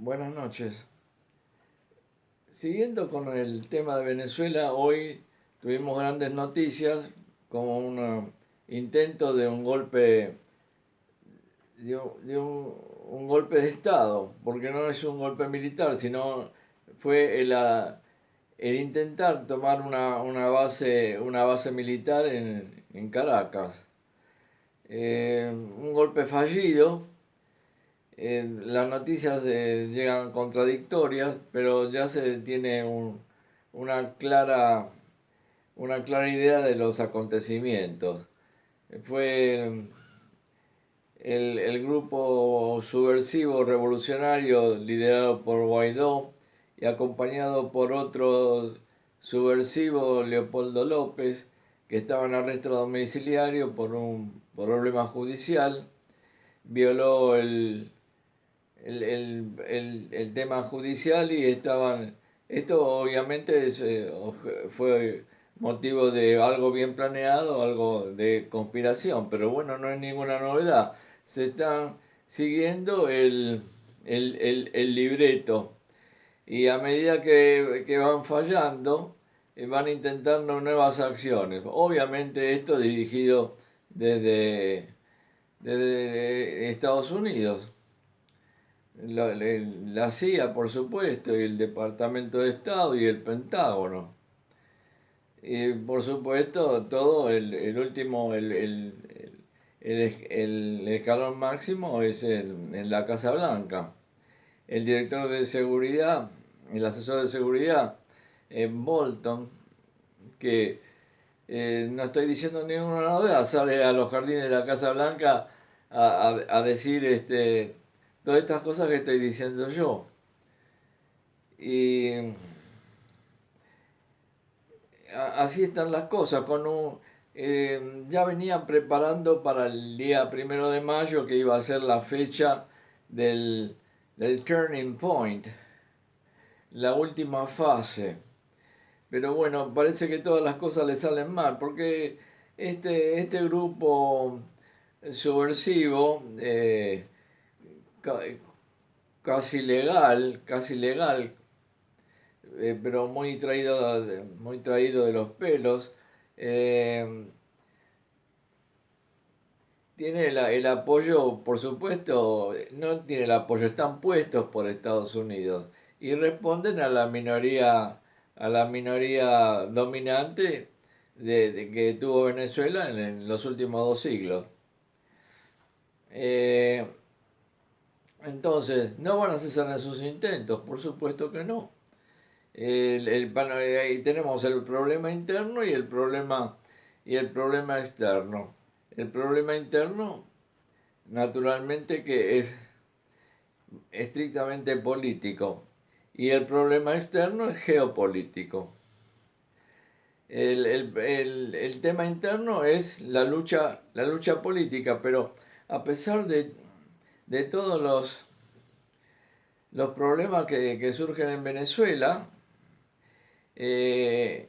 Buenas noches. Siguiendo con el tema de Venezuela, hoy tuvimos grandes noticias como un intento de un golpe de un golpe de Estado, porque no es un golpe militar, sino fue el intentar tomar una base militar en Caracas. Un golpe fallido. Las noticias llegan contradictorias, pero ya se tiene una clara, una clara idea de los acontecimientos. Fue el grupo subversivo revolucionario liderado por Guaidó y acompañado por otro subversivo, Leopoldo López, que estaba en arresto domiciliario por un problema judicial. Violó el tema judicial y esto obviamente fue motivo de algo bien planeado, algo de conspiración, pero bueno, no es ninguna novedad. Se están siguiendo el libreto y a medida que van fallando, van intentando nuevas acciones. Obviamente esto dirigido desde Estados Unidos. La CIA, por supuesto, y el Departamento de Estado y el Pentágono. Y por supuesto, todo el último, el escalón máximo es en la Casa Blanca. El director de seguridad, el asesor de seguridad, Bolton, que no estoy diciendo ninguna novedad, sale a los jardines de la Casa Blanca a decir todas estas cosas que estoy diciendo yo. Y así están las cosas. Ya venían preparando para el día 1 de mayo, que iba a ser la fecha del turning point, la última fase. Pero bueno, parece que todas las cosas le salen mal, porque este grupo subversivo, casi legal, pero muy traído de los pelos, eh, tiene el apoyo, por supuesto, no tiene el apoyo, están puestos por Estados Unidos y responden a la minoría dominante que tuvo Venezuela en los últimos 2 siglos. Eh, entonces, ¿no van a cesar en sus intentos? Por supuesto que no. Ahí tenemos el problema interno y el problema externo. El problema interno, naturalmente, que es estrictamente político, y el problema externo es geopolítico. El tema interno es la lucha política, pero a pesar de todos los problemas que surgen en Venezuela, eh,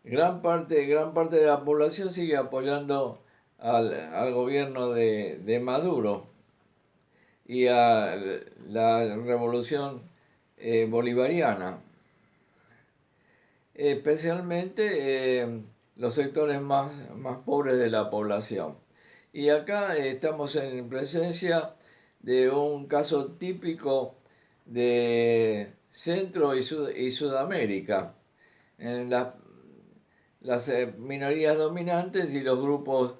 gran parte de la población sigue apoyando al gobierno de Maduro y a la revolución bolivariana, especialmente los sectores más pobres de la población. Y acá estamos en presencia de un caso típico de Centro y Sudamérica, en las minorías dominantes y los grupos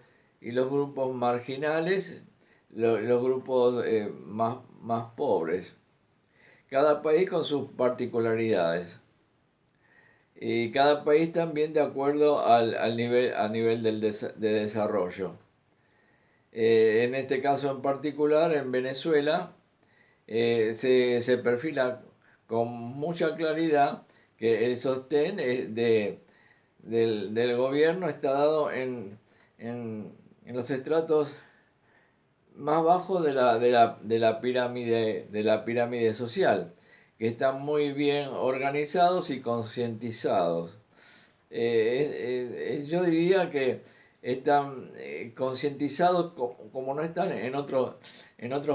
marginales, los grupos más pobres. Cada país con sus particularidades. Y cada país también de acuerdo a nivel de desarrollo. En este caso en particular, en Venezuela, se perfila con mucha claridad que el sostén del gobierno está dado en los estratos más bajos de la pirámide social, que están muy bien organizados y concientizados. Yo diría que están concientizados como no están en otros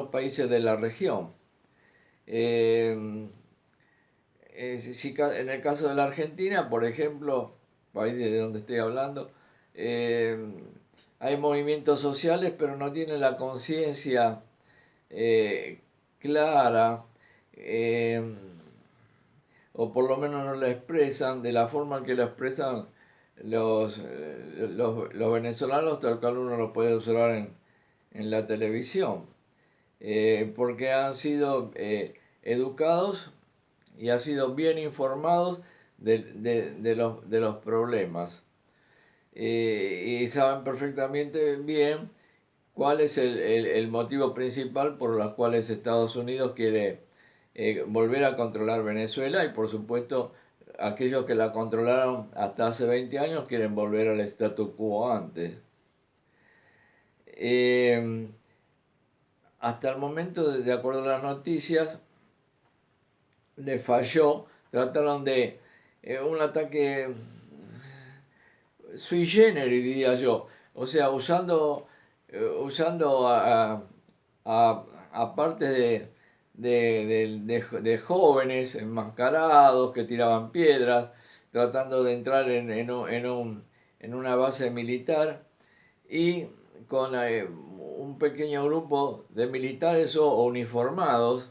países de la región. Eh, en el caso de la Argentina, por ejemplo, país de donde estoy hablando, eh, hay movimientos sociales, pero no tienen la conciencia eh, clara, eh, o por lo menos no la expresan de la forma que lo expresan los venezolanos, tal cual uno lo puede observar en la televisión, porque han sido educados y han sido bien informados de los problemas, y saben perfectamente bien cuál es el motivo principal por los cuales Estados Unidos quiere volver a controlar Venezuela, y por supuesto aquellos que la controlaron hasta hace 20 años quieren volver al statu quo antes. Hasta el momento, de acuerdo a las noticias, le falló, trataron de un ataque sui generis, diría yo, o sea, usando a partes de jóvenes enmascarados que tiraban piedras, tratando de entrar en una base militar, y con un pequeño grupo de militares o uniformados,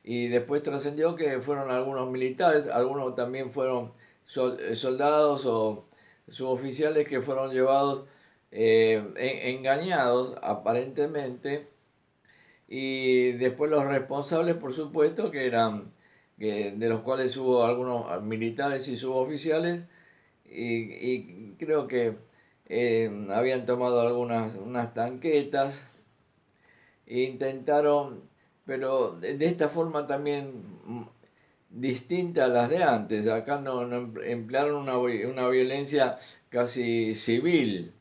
y después trascendió que fueron algunos militares, algunos también fueron soldados o suboficiales que fueron llevados engañados aparentemente, y después los responsables, por supuesto, que eran de los cuales hubo algunos militares y suboficiales, y creo que habían tomado unas tanquetas e intentaron, pero de esta forma también distinta a las de antes. Acá no emplearon una violencia casi civil,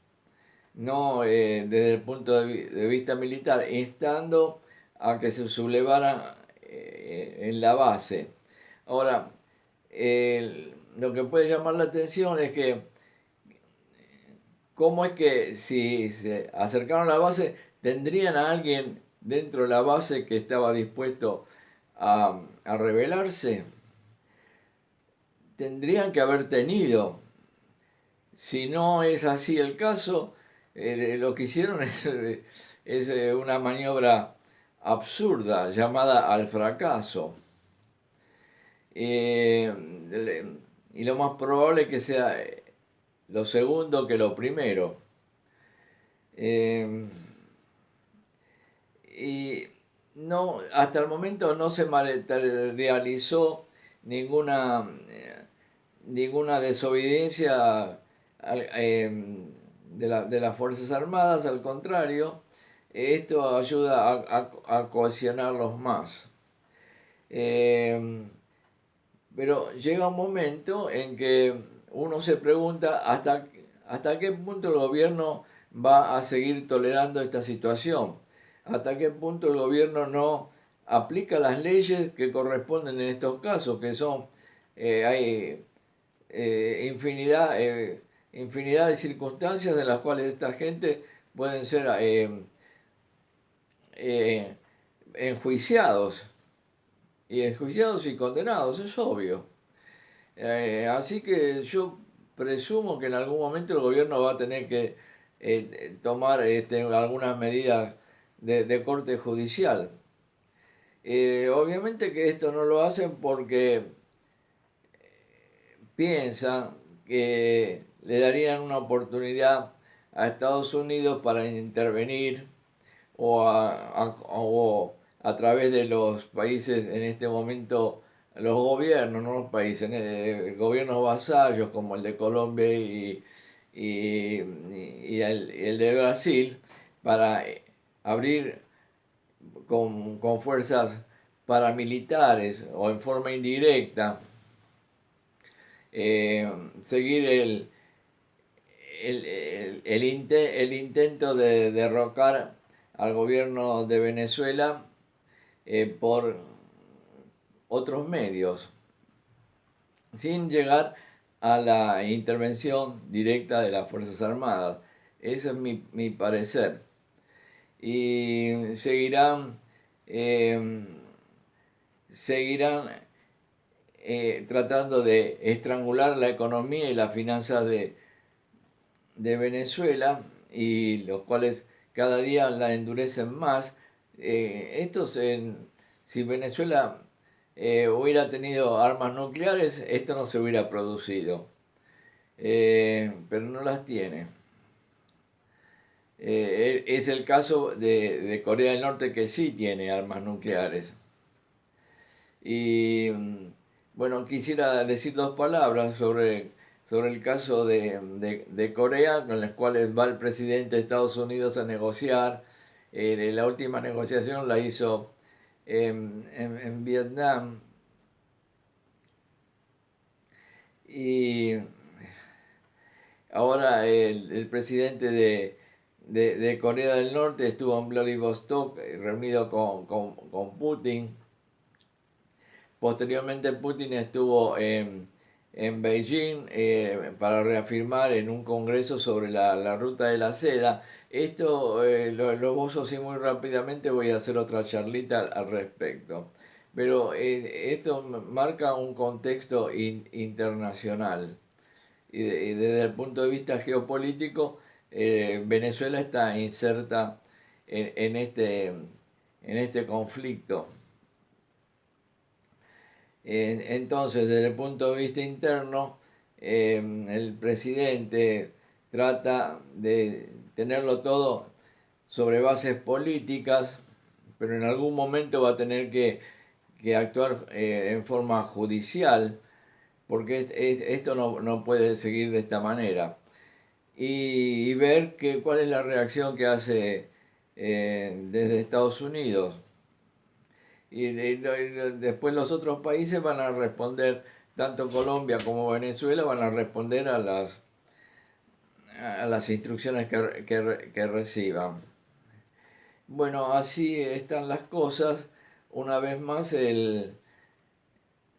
no desde el punto de vista militar, instando a que se sublevara en la base. Ahora, lo que puede llamar la atención es que cómo es que si se acercaron a la base, tendrían a alguien dentro de la base que estaba dispuesto a rebelarse. Tendrían que haber tenido. Si no es así el caso, lo que hicieron es una maniobra absurda llamada al fracaso. Y lo más probable es que sea lo segundo que lo primero. Y no, hasta el momento no se materializó ninguna desobediencia de las Fuerzas Armadas. Al contrario, esto ayuda a cohesionarlos más. Pero llega un momento en que uno se pregunta hasta qué punto el gobierno va a seguir tolerando esta situación, hasta qué punto el gobierno no aplica las leyes que corresponden en estos casos, que son, hay infinidad de circunstancias en las cuales esta gente pueden ser eh, enjuiciados, y condenados, es obvio. Así que yo presumo que en algún momento el gobierno va a tener que tomar algunas medidas de corte judicial. Obviamente que esto no lo hacen porque piensan que le darían una oportunidad a Estados Unidos para intervenir, o a través de los países en este momento, los gobiernos, no los países, gobiernos vasallos como el de Colombia y el de Brasil, para abrir con fuerzas paramilitares o en forma indirecta, seguir el intento de derrocar al gobierno de Venezuela por otros medios, sin llegar a la intervención directa de las Fuerzas Armadas. Ese es mi parecer. Y seguirán seguirán tratando de estrangular la economía y las finanzas de Venezuela, y los cuales cada día la endurecen más. Si Venezuela hubiera tenido armas nucleares, esto no se hubiera producido, pero no las tiene. Es el caso de Corea del Norte, que sí tiene armas nucleares. Y bueno, quisiera decir dos palabras sobre el caso de Corea, con los cuales va el presidente de Estados Unidos a negociar. La última negociación la hizo en Vietnam. Y ahora el presidente de Corea del Norte estuvo en Vladivostok reunido con Putin. Posteriormente Putin estuvo en Beijing para reafirmar en un congreso sobre la ruta de la seda. Esto lo gozo así muy rápidamente, voy a hacer otra charlita al respecto. Pero esto marca un contexto internacional. Y desde el punto de vista geopolítico, Venezuela está inserta en este conflicto. Entonces, desde el punto de vista interno, el presidente trata de tenerlo todo sobre bases políticas, pero en algún momento va a tener que actuar en forma judicial, porque esto no puede seguir de esta manera. Y ver cuál es la reacción que hace desde Estados Unidos. Y después los otros países van a responder, tanto Colombia como Venezuela van a responder a las instrucciones que reciban. Bueno, así están las cosas. Una vez más,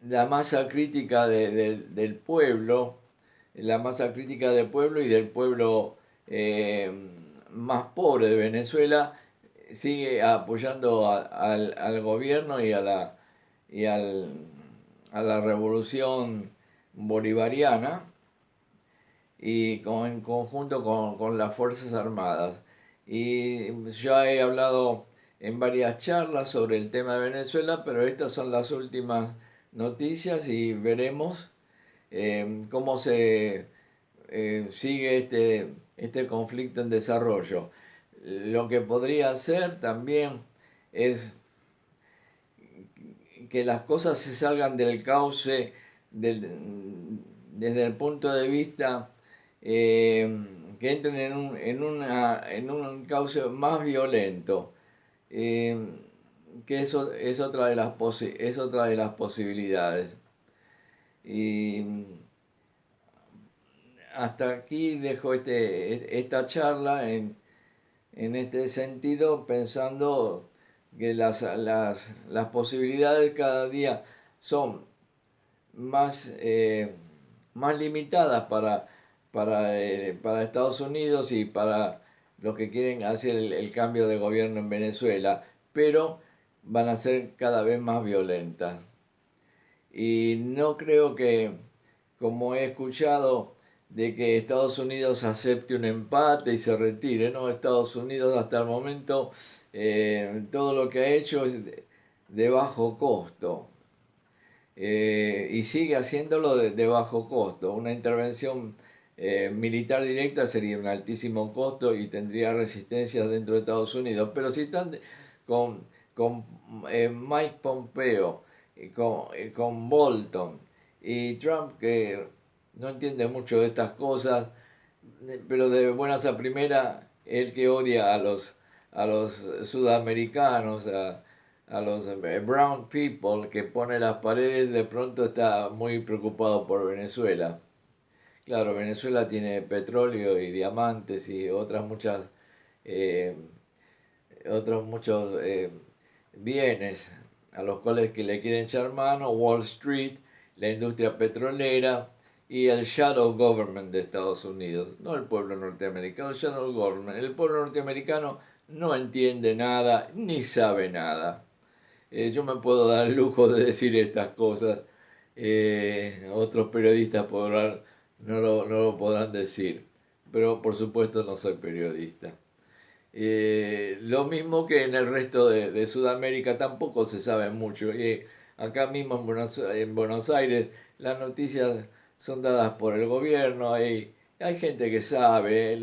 la masa crítica del pueblo, la masa crítica del pueblo y del pueblo más pobre de Venezuela, sigue apoyando al gobierno y a la revolución bolivariana, y en conjunto con las Fuerzas Armadas. Y ya he hablado en varias charlas sobre el tema de Venezuela, pero estas son las últimas noticias, y veremos cómo se sigue este conflicto en desarrollo. Lo que podría hacer también es que las cosas se salgan del cauce desde el punto de vista que entren en un cauce más violento, que eso es otra de las posibilidades. Y hasta aquí dejo esta charla en este sentido, pensando que las posibilidades cada día son más limitadas para Estados Unidos y para los que quieren hacer el cambio de gobierno en Venezuela, pero van a ser cada vez más violentas. Y no creo que, como he escuchado, de que Estados Unidos acepte un empate y se retire. No, Estados Unidos hasta el momento todo lo que ha hecho es de bajo costo, y sigue haciéndolo de bajo costo. Una intervención militar directa sería un altísimo costo y tendría resistencia dentro de Estados Unidos. Pero si están con Mike Pompeo, con Bolton y Trump, que no entiende mucho de estas cosas, pero de buenas a primera, el que odia a los sudamericanos, a los brown people, que pone las paredes, de pronto está muy preocupado por Venezuela. Claro, Venezuela tiene petróleo y diamantes y eh, otros muchos bienes a los cuales que le quieren echar mano: Wall Street, la industria petrolera y el shadow government de Estados Unidos. No el pueblo norteamericano, el shadow government. El pueblo norteamericano no entiende nada ni sabe nada. Yo me puedo dar el lujo de decir estas cosas. Otros periodistas no lo podrán decir, pero por supuesto no soy periodista. Lo mismo que en el resto de Sudamérica tampoco se sabe mucho. Acá mismo en Buenos Aires las noticias son dadas por el gobierno, hay gente que sabe,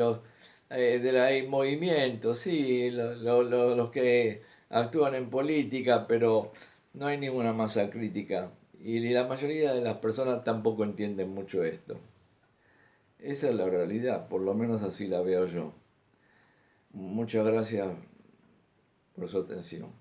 hay movimientos, sí, los que actúan en política, pero no hay ninguna masa crítica. Y la mayoría de las personas tampoco entienden mucho esto. Esa es la realidad, por lo menos así la veo yo. Muchas gracias por su atención.